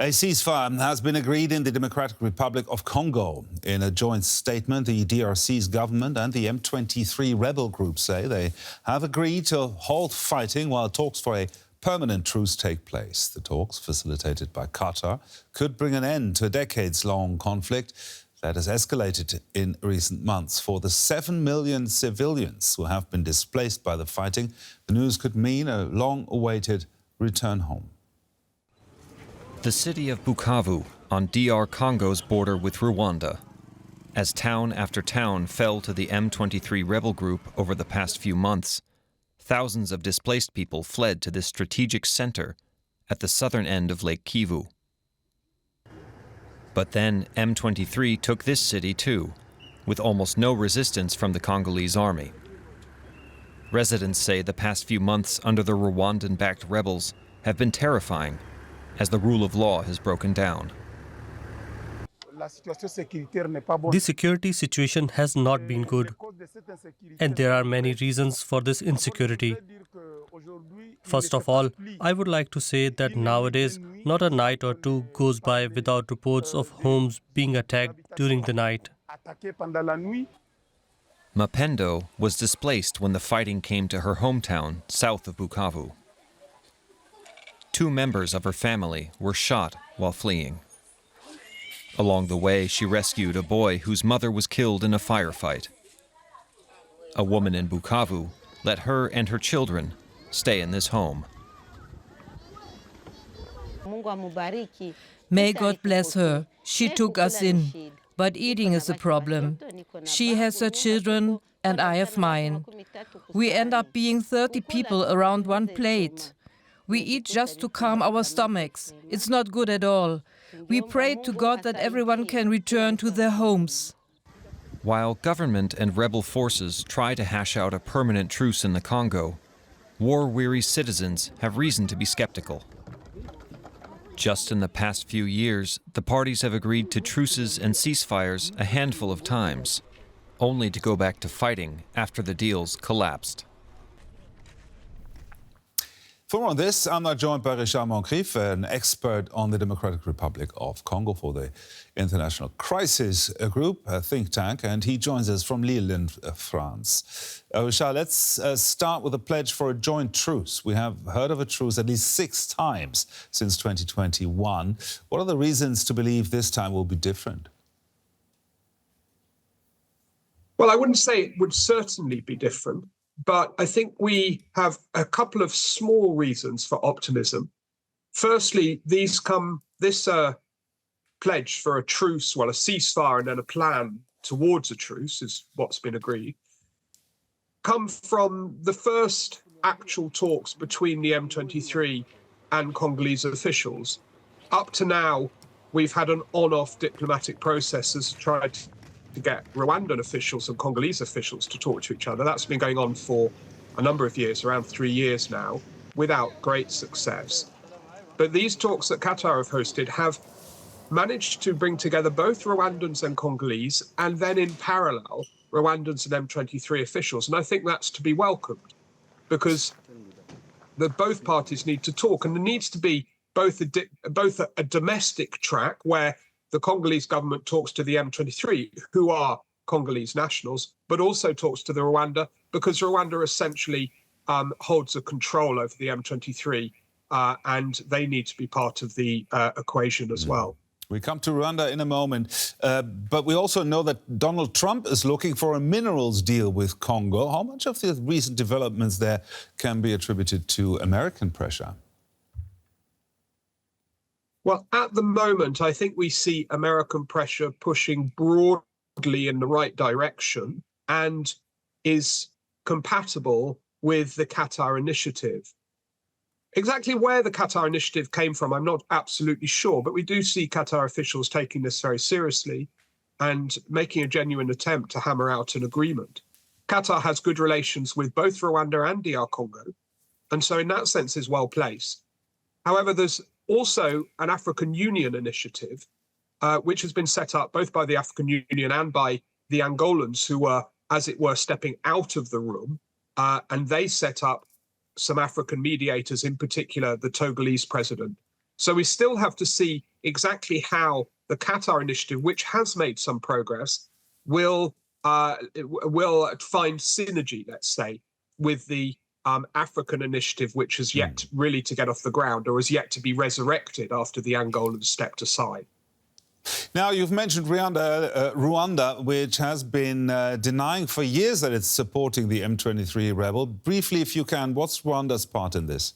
A ceasefire has been agreed in the Democratic Republic of Congo. In a joint statement, the DRC's government and the M23 rebel group say they have agreed to halt fighting while talks for a permanent truce take place. The talks, facilitated by Qatar, could bring an end to a decades-long conflict that has escalated in recent months. For the 7 million civilians who have been displaced by the fighting, the news could mean a long-awaited return home. The city of Bukavu, on DR Congo's border with Rwanda. As town after town fell to the M23 rebel group over the past few months, thousands of displaced people fled to this strategic center at the southern end of Lake Kivu. But then M23 took this city too, with almost no resistance from the Congolese army. Residents say the past few months under the Rwandan-backed rebels have been terrifying, as the rule of law has broken down. The security situation has not been good, and there are many reasons for this insecurity. First of all, I would like to say that nowadays, not a night or two goes by without reports of homes being attacked during the night. Mapendo was displaced when the fighting came to her hometown south of Bukavu. 2 members of her family were shot while fleeing. Along the way, she rescued a boy whose mother was killed in a firefight. A woman in Bukavu let her and her children stay in this home. May God bless her. She took us in, but eating is a problem. She has her children and I have mine. We end up being 30 people around one plate. We eat just to calm our stomachs. It's not good at all. We pray to God that everyone can return to their homes. While government and rebel forces try to hash out a permanent truce in the Congo, war-weary citizens have reason to be skeptical. Just in the past few years, the parties have agreed to truces and ceasefires a handful of times, only to go back to fighting after the deals collapsed. For more on this, I'm now joined by Richard Moncrief, an expert on the Democratic Republic of Congo for the International Crisis Group, a think tank, and he joins us from Lille in France. Richard, let's start with a pledge for a joint truce. We have heard of a truce at least 6 times since 2021. What are the reasons to believe this time will be different? Well, I wouldn't say it would certainly be different. But I think we have a couple of small reasons for optimism. Firstly, this pledge for a truce, well, a ceasefire and then a plan towards a truce is what's been agreed, come from the first actual talks between the M23 and Congolese officials. Up to now, we've had an on-off diplomatic process as tried to get Rwandan officials and Congolese officials to talk to each other. That's been going on for a number of years, around 3 years now, without great success. But these talks that Qatar have hosted have managed to bring together both Rwandans and Congolese, and then in parallel, Rwandans and M23 officials. And I think that's to be welcomed, because both parties need to talk, and there needs to be both a domestic track where the Congolese government talks to the M23, who are Congolese nationals, but also talks to the Rwanda, because Rwanda essentially holds a control over the M23, and they need to be part of the equation as well. We come to Rwanda in a moment, but we also know that Donald Trump is looking for a minerals deal with Congo. How much of the recent developments there can be attributed to American pressure? Well, at the moment, I think we see American pressure pushing broadly in the right direction and is compatible with the Qatar initiative. Exactly where the Qatar initiative came from, I'm not absolutely sure, but we do see Qatar officials taking this very seriously and making a genuine attempt to hammer out an agreement. Qatar has good relations with both Rwanda and DR Congo, and so in that sense is well placed. However, there's also an African Union initiative, which has been set up both by the African Union and by the Angolans, who were, as it were, stepping out of the room. And they set up some African mediators, in particular the Togolese president, So we still have to see exactly how the Qatar initiative, which has made some progress, will find synergy, let's say, with the African initiative, which has yet really to get off the ground or is yet to be resurrected after the Angolans stepped aside. Now, you've mentioned Rwanda, which has been denying for years that it's supporting the M23 rebel. Briefly, if you can, what's Rwanda's part in this?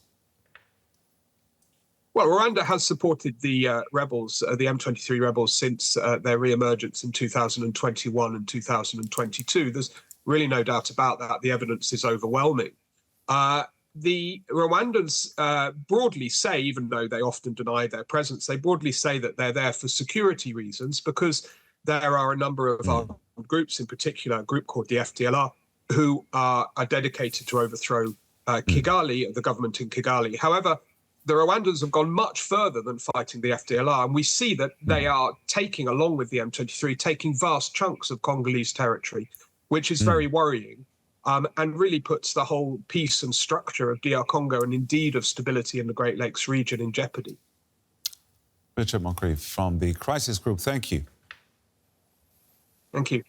Well, Rwanda has supported the rebels, the M23 rebels, since their re-emergence in 2021 and 2022. There's really no doubt about that. The evidence is overwhelming. The Rwandans broadly say, even though they often deny their presence, they broadly say that they're there for security reasons because there are a number of armed groups, in particular a group called the FDLR, who are dedicated to overthrow Kigali, the government in Kigali. However, the Rwandans have gone much further than fighting the FDLR, and we see that they are taking, along with the M23, taking vast chunks of Congolese territory, which is very worrying. And really puts the whole peace and structure of DR Congo and indeed of stability in the Great Lakes region in jeopardy. Richard Moncrief from the Crisis Group, thank you. Thank you.